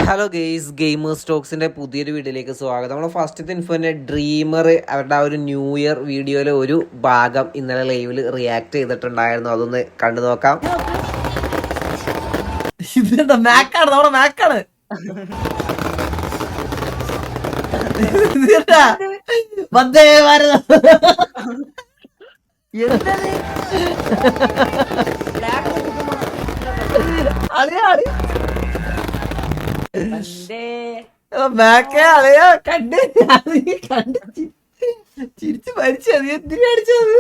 Hello guys, gamers ടോക്സിൻ്റെ പുതിയൊരു വീഡിയോയിലേക്ക് സ്വാഗതം. നമ്മൾ ഫസ്റ്റത്തെ ഇൻഫോ തന്നെ ഡ്രീമർ അവരുടെ ആ ഒരു ന്യൂ ഇയർ വീഡിയോയിലെ ഒരു ഭാഗം ഇന്നലെ ലൈവിൽ റിയാക്ട് ചെയ്തിട്ടുണ്ടായിരുന്നു. അതൊന്ന് കണ്ടു നോക്കാം. മാക്കാണ് നമ്മുടെ മാക്കാണ്. വന്ദേ ഭാരതം. മാക്കേ അളയാ കണ്ട് ചിരിച്ച് മരിച്ചു. നീ എന്തിനു അടിച്ചത്?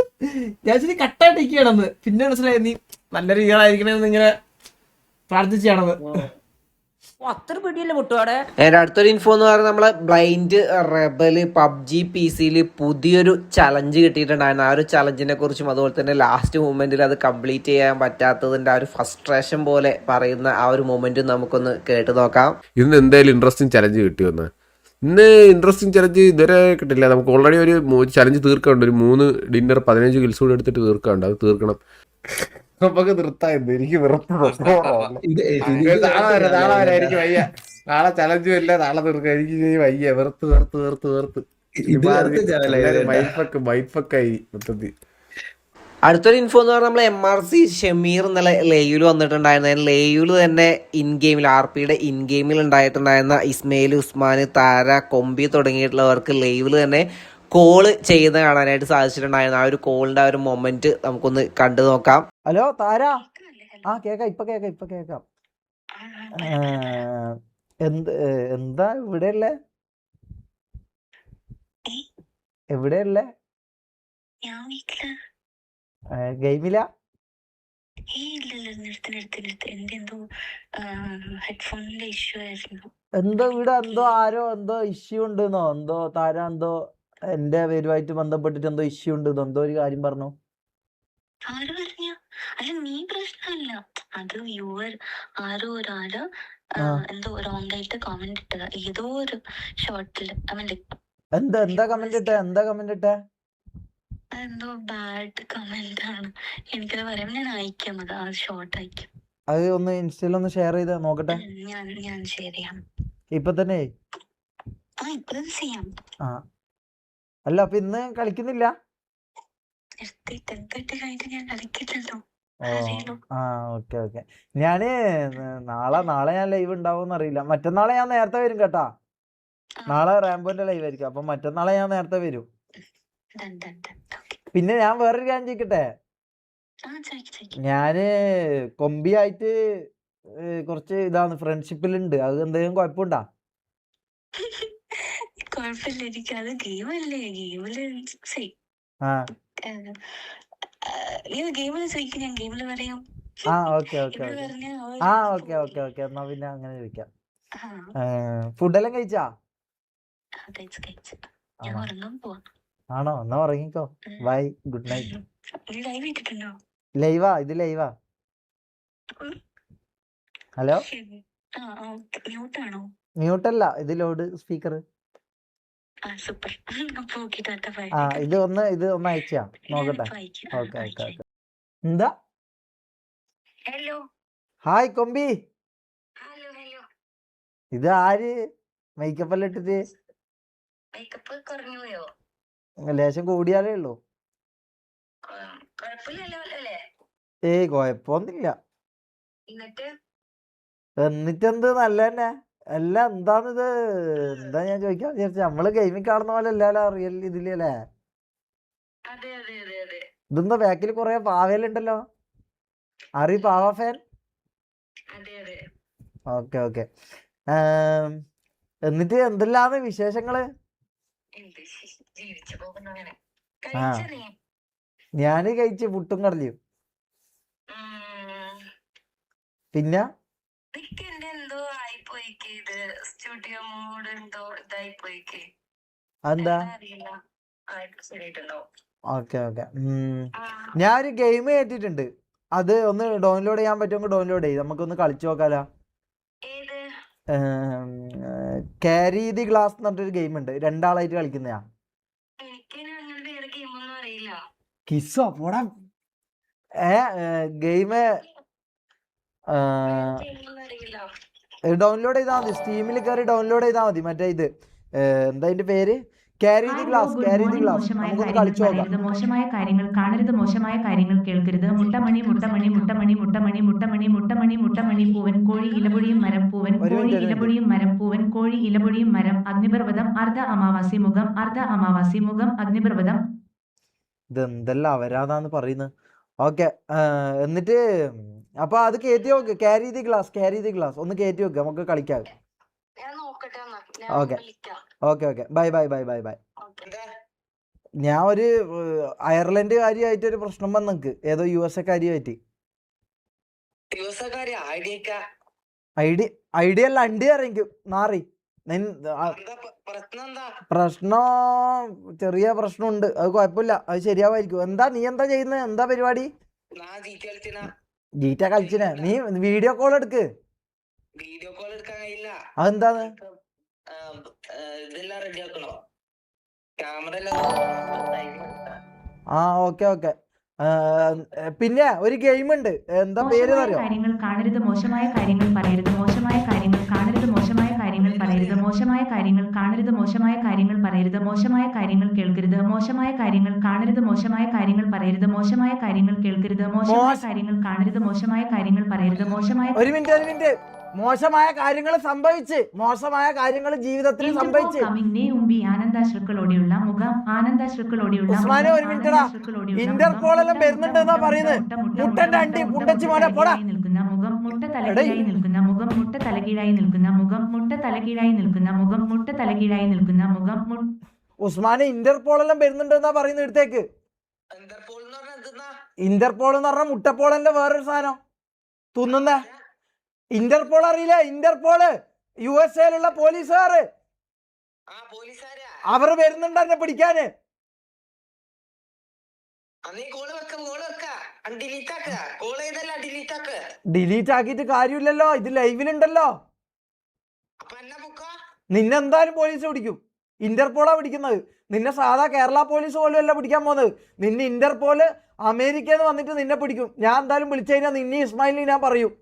ഞാൻ ശരി കട്ടായിട്ടിരിക്കണെന്ന് പിന്നെ മനസ്സിലായി നീ നല്ല രീതികളായിരിക്കണെന്ന് ഇങ്ങനെ പ്രാർത്ഥിച്ചാണത്. അത്ര പിടിയല്ലേ പൊട്ടുവാടെ. അടുത്തൊരു ഇൻഫോ എന്ന് പറയുന്നത് നമ്മളെ ബ്ലൈൻഡ് റെബല് പബ്ജി പി സിയിൽ പുതിയൊരു ചലഞ്ച് കിട്ടിയിട്ടുണ്ടായിരുന്നു. ആ ഒരു ചലഞ്ചിനെ കുറിച്ചും അതുപോലെ തന്നെ ലാസ്റ്റ് മൂമെന്റിൽ അത് കംപ്ലീറ്റ് ചെയ്യാൻ പറ്റാത്തതിന്റെ ആ ഒരു ഫ്രസ്ട്രേഷൻ പോലെ പറയുന്ന ആ ഒരു മൊമെന്റും നമുക്കൊന്ന് കേട്ട് നോക്കാം. ഇന്ന് എന്തായാലും ഇൻട്രസ്റ്റിംഗ് ചലഞ്ച് കിട്ടിയെന്ന്. ഇന്ന് ഇൻട്രസ്റ്റിംഗ് ചലഞ്ച് ഇതുവരെ കിട്ടില്ല. നമുക്ക് ഓൾറെഡി ഒരു ചലഞ്ച് തീർക്കാനുണ്ട്. ഒരു 3 ഡിന്നർ 15 കിൽസ് കൂടെ എടുത്തിട്ട് തീർക്കാനുണ്ട്. അത് തീർക്കണം. നമുക്ക് നിർത്തായിരുന്നു. എനിക്ക് എനിക്ക് വയ്യ. നാളെ ചലഞ്ചും ഇല്ല, നാളെ തീർക്കാം. എനിക്ക് വയ്യ. വെറുത്ത് മൈഫക്കായി മൊത്തത്തിൽ. അടുത്തൊരു ഇൻഫോ എന്ന് പറഞ്ഞാൽ നമ്മൾ MRC ഷമീർ ഇന്നലെ ലേയുൽ വന്നിട്ടുണ്ടായിരുന്നു. ലേയുൽ തന്നെ ഇൻ ഗെയിമിൽ RPയുടെ ഇൻ ഗെയിമിൽ ഉണ്ടായിട്ടുണ്ടായിരുന്ന ഇസ്മയിൽ, ഉസ്മാൻ, താര, കൊമ്പി തുടങ്ങിയിട്ടുള്ളവർക്ക് ലൈവിൽ തന്നെ കോള് ചെയ്യുന്ന കാണാനായിട്ട് സാധിച്ചിട്ടുണ്ടായിരുന്നു. ആ ഒരു കോളിന്റെ ആ ഒരു മൊമെന്റ് നമുക്കൊന്ന് കണ്ടു നോക്കാം. ഹലോ താര. കേക്കാം. ഇപ്പൊ കേക്കാം. എന്താ എവിടെയല്ലേ? ഗെയിമിലാ? എന്തോ ഇവിടെ ആരോ ഇഷ്യൂ ഉണ്ടെന്നോ താര എന്റെ പേരുമായിട്ട് ബന്ധപ്പെട്ടിട്ട് ഇഷ്യൂ ഉണ്ടെന്നോ ഒരു കാര്യം പറഞ്ഞു. അല്ല നീ പ്രശ്നമല്ല, അത് വ്യൂവർ ഒരാള് റോങ് ആയിട്ട് കമന്റ് ഇട്ടതാ ഏതോ ഒരു ഷോർട്ടില്. എന്താ കമന്റ് ഇട്ടേ? അതെന്തോ ബാഡ് കമന്റ് ആണ്. എനിക്കത് പറയാം, ഞാൻ അയക്കാം. അത് ആ ഷോർട്ട് അയക്കാം. അത് ഒന്ന് ഇൻസ്റ്റയിൽ ഒന്ന് ഷെയർ ചെയ്ത് നോക്കട്ടെ. ഞാൻ ഷെയർ ചെയ്യാം ഇപ്പൊ തന്നെ. ഇപ്പൊ തന്നെ ചെയ്യാം. അല്ല അപ്പൊ ഇന്ന് കളിക്കുന്നില്ല? ഞാൻ കളിക്കില്ലല്ലോ. ഓക്കെ. ഞാന് നാളെ ഞാൻ ലൈവ് ഉണ്ടാവും അറിയില്ല. മറ്റന്നാളെ ഞാൻ നേരത്തെ വരും കേട്ടാ. നാളെ റാംബോന്റെ ലൈവ് ആയിരിക്കും. അപ്പൊ മറ്റന്നാളെ ഞാൻ നേരത്തെ വരും. പിന്നെ ഞാൻ വേറൊരു കാര്യം ചോദിക്കട്ടെ? ഞാന് കൊമ്പിയായിട്ട് കുറച്ച് ഇതാണ് ഫ്രണ്ട്ഷിപ്പിലുണ്ട്. അത് എന്തെങ്കിലും കുഴപ്പമുണ്ടാ? കുഴപ്പമില്ല, എനിക്കത് ഗെയിമല്ലേ. ഗെയിമില് ഞാൻ ഗെയിമില് പറയാം. ഓക്കെ. എന്നാ പിന്നെ അങ്ങനെ ചോദിക്കാം. ഫുഡെല്ലാം കഴിച്ചാ? ആണോ? എന്നാ ഉറങ്ങിക്കോ. Bye, good night. ലൈവാ? ഹലോ? മ്യൂട്ടല്ല, ഇത് ലോഡ് സ്പീക്കർ. ഇത് ഒന്ന് അയച്ചാ നോക്കട്ടെ. ഓക്കെ. എന്താ? ഹായ് കൊമ്പി. ഇത് ആര് മേക്കപ്പ് എല്ലാം ഇട്ടിട്ട്? ലേശം കൂടിയാലേ ഉള്ളൂ. കൊഴപ്പൊന്നുമില്ല. എന്നിട്ടെന്ത് നല്ല തന്നെ. അല്ല എന്താണിത്? എന്താ ഞാൻ ചോദിക്കാൻ വിചാരിച്ച, നമ്മള് ഗെയിമിൽ കാണുന്ന പോലെ അല്ലല്ലോ റിയൽ ഇതിലല്ലേ? ഇതെന്താ ബാക്കിൽ കൊറേ പാവലുണ്ടല്ലോ? പാവ ഫാൻ? ഓക്കെ. എന്നിട്ട് എന്തെല്ലാന്ന് വിശേഷങ്ങള്? ഞാന് കഴിച്ച് പുട്ടും കടലിയും. പിന്നെ എന്താ? ഓക്കെ. ഞാനൊരു ഗെയിം കയറ്റിട്ടുണ്ട്. അത് ഒന്ന് ഡൗൺലോഡ് ചെയ്യാൻ പറ്റുമെങ്കിൽ ഡൗൺലോഡ് ചെയ്യും. നമുക്കൊന്ന് കളിച്ചു നോക്കാലോ. ക്യാരി ദി ഗ്ലാസ് എന്ന് പറഞ്ഞൊരു ഗെയിം ഉണ്ട്. 2 ആളായിട്ട് കളിക്കുന്നയാ. കിസ്സോ പോടാ. ഗെയിം ഡൗൺലോഡ് ചെയ്താൽ മതി, സ്റ്റീമിൽ കയറി ഡൗൺലോഡ് ചെയ്താൽ മതി. മറ്റേ ഇത് എന്താ അതിന്റെ പേര്, carry the glass. Carry the glass നമുക്കൊന്ന് കളിച്ചു നോക്കാം. മോശമായ കാര്യങ്ങൾ കാണരുത്, മോശമായ കാര്യങ്ങൾ കേൾക്കരുത്. മുട്ടമണി മുട്ടമണി മുട്ടമണി മുട്ടമണി മുട്ടമണി മുട്ടമണി മുട്ടമണി പൂവൻ കോഴി ഇലപൊഴിയും മരം പൂവൻ കോഴി ഇലപൊഴിയും മരം പൂവൻ കോഴി ഇലപൊഴിയും മരം അഗ്നിപർവ്വതം അർദ്ധ അമാവാസി മുഖം അർദ്ധ അമാവാസി മുഖം അഗ്നിപർവ്വതം. ഇതെന്തെല്ലാം അവരാതാന്ന് പറയുന്നത്. ഓക്കെ, എന്നിട്ട് അപ്പൊ അത് കയറ്റി നോക്ക്. Carry the glass, carry the glass ഒന്ന് കയറ്റി വെക്കുക, നമുക്ക് കളിക്കാം. ഞാൻ നോക്കട്ടെ എന്നാ. ഞാൻ ഓക്കെ വിളിക്കാം. Okay okay, bye bye bye bye bye. Okay. ഞാൻ ഒരു അയർലൻഡ് കാര്യമായിട്ട് ഒരു പ്രശ്നം വന്നു നിനക്ക്, ഏതോ USA കാര്യമായിട്ട്. ഐഡിയ അല്ല, അണ്ടി അറിയിക്കും നാറി. പ്രശ്നം ചെറിയ പ്രശ്നമുണ്ട്, അത് കുഴപ്പമില്ല, അത് ശരിയാവായിരിക്കും. എന്താ നീ എന്താ ചെയ്യുന്നത്, എന്താ പരിപാടി? ജീറ്റ കളിച്ചിനെ നീ വീഡിയോ കോൾ എടുക്ക്. വീഡിയോ കോൾ എടുക്കാൻ കഴിയില്ല. അതെന്താന്ന്? ഇതെല്ലാം റെഡി ആക്കണോ? Camera okay okay. പിന്നെ ഒരു ഗെയിം ഉണ്ട്, എന്താ പേര് അറിയോ? കാര്യങ്ങൾ കാണരുത്, മോശമായ കാര്യങ്ങൾ പറയരുത്, മോശമായ കാര്യങ്ങൾ കാണരുത്, മോശമായ കാര്യങ്ങൾ പറയരുത്, മോശമായ കാര്യങ്ങൾ കാണരുത്, മോശമായ കാര്യങ്ങൾ പറയരുത്, മോശമായ കാര്യങ്ങൾ കേൾക്കരുത്, മോശമായ കാര്യങ്ങൾ കാണരുത്, മോശമായ കാര്യങ്ങൾ പറയരുത്, മോശമായ കാര്യങ്ങൾ കേൾക്കരുത്, മോശമായ കാര്യങ്ങൾ കാണരുത്, മോശമായ കാര്യങ്ങൾ പറയരുത്, മോശമായ ഒരു മിനിറ്റ്. മോശമായ കാര്യങ്ങൾ സംഭവിച്ച്, മോശമായ കാര്യങ്ങൾ ജീവിതത്തിൽ സംഭവിച്ച്. ആനന്ദാശ്രുക്കളോടെയുള്ള മുഖം ആനന്ദാശ്രുക്കളോടെയുള്ള ഉസ്മാനെ ഒരു മിനിറ്റടാ, ഇന്റർപോൾ എല്ലാം വരുന്നുണ്ട് എന്നാ പറയുന്നത്. മുട്ടന്റെ അണ്ടി മുട്ടച്ചി മോനെ പോടാ. നിൽക്കുന്ന മുഖം മുട്ട തലകീഴായി നിൽക്കുന്ന മുഖം മുട്ട തലകീഴായി നിൽക്കുന്ന മുഖം മുട്ട തലകീഴായി നിൽക്കുന്ന മുഖം മുട്ട തലകീഴായി നിൽക്കുന്ന മുഖം. ഉസ്മാനെ ഇന്റർപോൾ എല്ലാം വരുന്നുണ്ട് എന്നാ പറയുന്നത്, എടുത്തേക്ക്. ഇന്റർപോൾ എന്ന് പറഞ്ഞ മുട്ടപ്പോളന്റെ വേറൊരു സാധനം തിന്നുന്ന. ഇന്റർപോൾ അറിയില്ല? ഇന്റർപോള് USA പോലീസുകാര്, അവർ വരുന്നുണ്ട് എന്നെ പിടിക്കാന്. ഡിലീറ്റ് ആക്കിയിട്ട് കാര്യമില്ലല്ലോ, ഇത് ലൈവിലുണ്ടല്ലോ. നിന്നെന്തായാലും പോലീസ് പിടിക്കും, ഇന്റർപോളാ പിടിക്കുന്നത്. നിന്നെ സാധാ കേരള പോലീസ് പോലും അല്ല പിടിക്കാൻ പോകുന്നത്, നിന്നെ ഇന്റർപോള് അമേരിക്കയിൽ നിന്ന് വന്നിട്ട് നിന്നെ പിടിക്കും. ഞാൻ എന്തായാലും വിളിച്ചു കഴിഞ്ഞാൽ നിന്നെ ഇസ്മായിലിനെ ഞാൻ പറയും.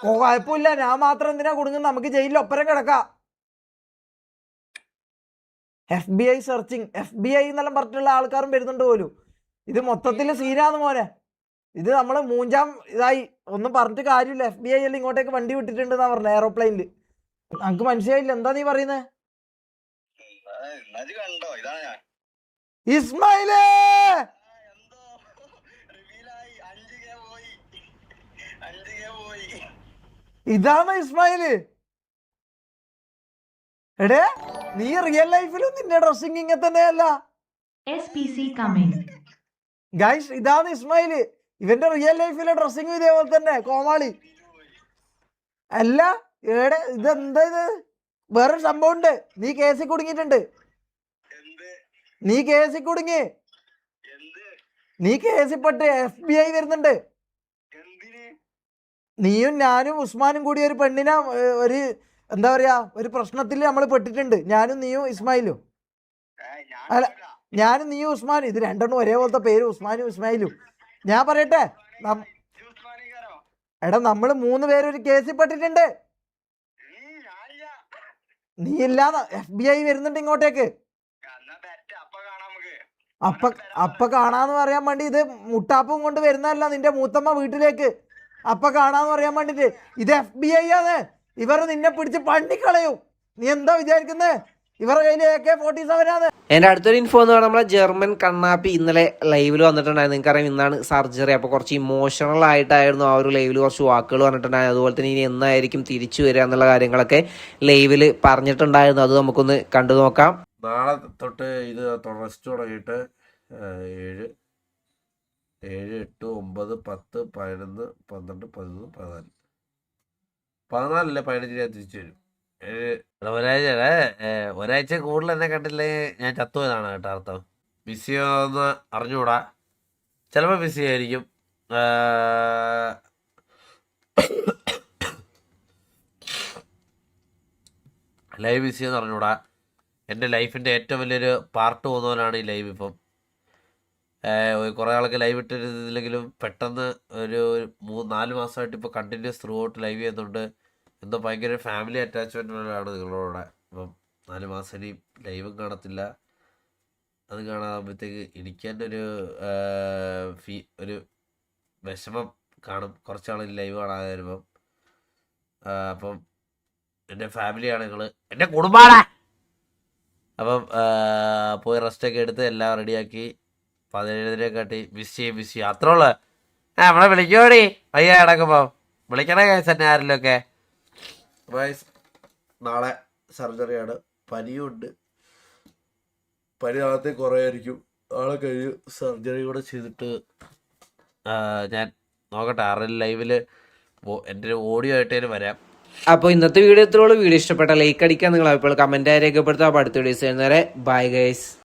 കുഴപ്പമില്ല, ഞാൻ മാത്രം എന്തിനാ കുടുങ്ങുന്നത്, നമുക്ക് ജയിലിൽ ഒപ്പരം കിടക്കാം. FBI സെർച്ചിങ്, FBI എന്നെല്ലാം പറഞ്ഞിട്ടുള്ള ആൾക്കാരും വരുന്നുണ്ട് പോലും. ഇത് മൊത്തത്തിൽ സീനാന്ന് മോനെ. ഇത് നമ്മള് മൂഞ്ചാം ഇതായി, ഒന്നും പറഞ്ഞിട്ട് കാര്യമില്ല. FBI എല്ലാം ഇങ്ങോട്ടേക്ക് വണ്ടി വിട്ടിട്ടുണ്ടെന്നാ പറഞ്ഞത്, എയറോപ്ലെയിനിൽ. നമുക്ക് മനസ്സിലായില്ല, എന്താ നീ പറയുന്നത്? ഇസ്മായിലേ, ഇതാണ് ഇസ്മായില്. എടേ, നീ റിയൽ ലൈഫിലും നിന്റെ ഡ്രസ്സിങ് ഇങ്ങനെ തന്നെയല്ല. ഗൈസ്, ഇതാണ് ഇസ്മായില്. ഇവന്റെ റിയൽ ലൈഫിലെ ഡ്രസ്സിങ് ഇതേപോലെ തന്നെ, കോമാളി അല്ല. ഏടെ ഇതെന്താ ഇത്? വേറൊരു സംഭവം ഉണ്ട്, നീ കേസിൽ കുടുങ്ങിയിട്ടുണ്ട്. നീ കേസിൽ കുടുങ്ങി, നീ കേസിൽപ്പെട്ട് FBI വരുന്നുണ്ട്. നീയും ഞാനും ഉസ്മാനും കൂടി ഒരു പെണ്ണിനെ ഒരു എന്താ പറയാ ഒരു പ്രശ്നത്തിൽ നമ്മൾ പെട്ടിട്ടുണ്ട്. ഞാനും നീയും ഇസ്മായിലും. അല്ല, ഞാനും നീയും ഉസ്മാനും, ഇത് രണ്ടെണ്ണം ഒരേപോലത്തെ പേര്, ഉസ്മാനും ഇസ്മായിലും. ഞാൻ പറയട്ടെ, എടാ നമ്മള് 3 പേര് ഒരു കേസിൽ പെട്ടിട്ടുണ്ട്. നീ ഇല്ലാതെ FBI വരുന്നുണ്ട് ഇങ്ങോട്ടേക്ക്. അപ്പ കാണാന്ന് പറയാൻ വേണ്ടി ഇത് മുട്ടാപ്പും കൊണ്ട് വരുന്നതല്ല നിന്റെ മൂത്തമ്മ വീട്ടിലേക്ക്. അപ്പ കാണാന്ന് പറയാൻ വേണ്ടിട്ട് ഇത് FBI ആണ്. ഇവർ നിന്നെ പിടിച്ച് പണിക്കളയും. നീ എന്താ വിചാരിക്കുന്നത്? ഇവരുടെ കയ്യിൽ AK-47 ആണ്. എൻ്റെ അടുത്തൊരു ഇൻഫോ എന്ന് പറഞ്ഞാൽ നമ്മളെ ജർമ്മൻ കണ്ണാപ്പി ഇന്നലെ ലൈവിൽ വന്നിട്ടുണ്ടായിരുന്നു. നിങ്ങൾക്കറിയാം ഇന്നാണ് സർജറി, അപ്പോൾ കുറച്ച് ഇമോഷണൽ ആയിട്ടായിരുന്നു ആ ഒരു ലൈവിൽ കുറച്ച് വാക്കുകൾ പറഞ്ഞിട്ടുണ്ടായിരുന്നു. അതുപോലെ തന്നെ ഇനി എന്നായിരിക്കും തിരിച്ചു വരിക എന്നുള്ള കാര്യങ്ങളൊക്കെ ലൈവിൽ പറഞ്ഞിട്ടുണ്ടായിരുന്നു. അത് നമുക്കൊന്ന് കണ്ടു നോക്കാം. നാളെ തൊട്ട് ഇത് റെസ്റ്റ് തുടങ്ങിയിട്ട് 7, 8, 9, 10, 11, 12, 13, 14, 14 15 തിരിച്ചു വരും. ഒരാഴ്ച കൂടുതൽ എന്നെ കണ്ടില്ലേ ഞാൻ ചത്തുപോയതാണ് കേട്ടോ അർത്ഥം. ബിസിയോന്ന് അറിഞ്ഞുകൂടാ, ചിലപ്പോൾ ബിസി ആയിരിക്കും. ലൈവ് ബിസിയെന്ന് അറിഞ്ഞുകൂടാ. എൻ്റെ ലൈഫിൻ്റെ ഏറ്റവും വലിയൊരു പാർട്ട് പോകുന്നവനാണ് ഈ ലൈവ്. ഇപ്പം കുറേ ആൾക്ക് ലൈവ് ഇട്ടിരുന്നില്ലെങ്കിലും പെട്ടെന്ന് ഒരു 3-4 മാസമായിട്ട് ഇപ്പോൾ കണ്ടിന്യൂസ് ത്രൂ ഔട്ട് ലൈവ് ചെയ്യുന്നുണ്ട്. എന്തോ ഭയങ്കര ഫാമിലി അറ്റാച്ച്മെൻ്റ് പോലെയാണ് നിങ്ങളോടെ. അപ്പം 4 മാസം ഇനി ലൈവും കാണത്തില്ല. അത് കാണാകുമ്പോഴത്തേക്ക് എനിക്ക് തന്നെ ഒരു വിഷമം കാണും കുറച്ചാൾ ലൈവ് കാണാതെ വരുമ്പം. അപ്പം എൻ്റെ ഫാമിലിയാണ് നിങ്ങൾ, എൻ്റെ കുടുംബമാണ്. അപ്പം പോയി റെസ്റ്റൊക്കെ എടുത്ത് എല്ലാം റെഡിയാക്കി 17 കാട്ടി മിസ് ചെയ്യും അത്രേ ഉള്ളു. നമ്മളെ വിളിക്കോടി വയ്യ കിടക്കുമ്പോൾ വിളിക്കണേ കേസ് തന്നെ ആരെങ്കിലുമൊക്കെ. വയസ് നാളെ സർജറിയാണ്, പനിയുണ്ട്. പനി നാളത്തെ കുറയായിരിക്കും. നാളെ കഴിഞ്ഞ് സർജറി കൂടെ ചെയ്തിട്ട് ഞാൻ നോക്കട്ടെ. ആരുടെ ലൈവിൽ എൻ്റെ ഒരു ഓഡിയോ ആയിട്ടേലും വരാം. അപ്പോൾ ഇന്നത്തെ വീഡിയോ ഇത്രയുള്ള. വീഡിയോ ഇഷ്ടപ്പെട്ട ലൈക്ക് അടിക്കാൻ നിങ്ങൾ അപ്പോൾ കമൻറ്റായി രേഖപ്പെടുത്തുക. അപ്പോൾ അടുത്ത വീഡിയോസ് വരുന്നവരെ ബൈ ഗൈസ്.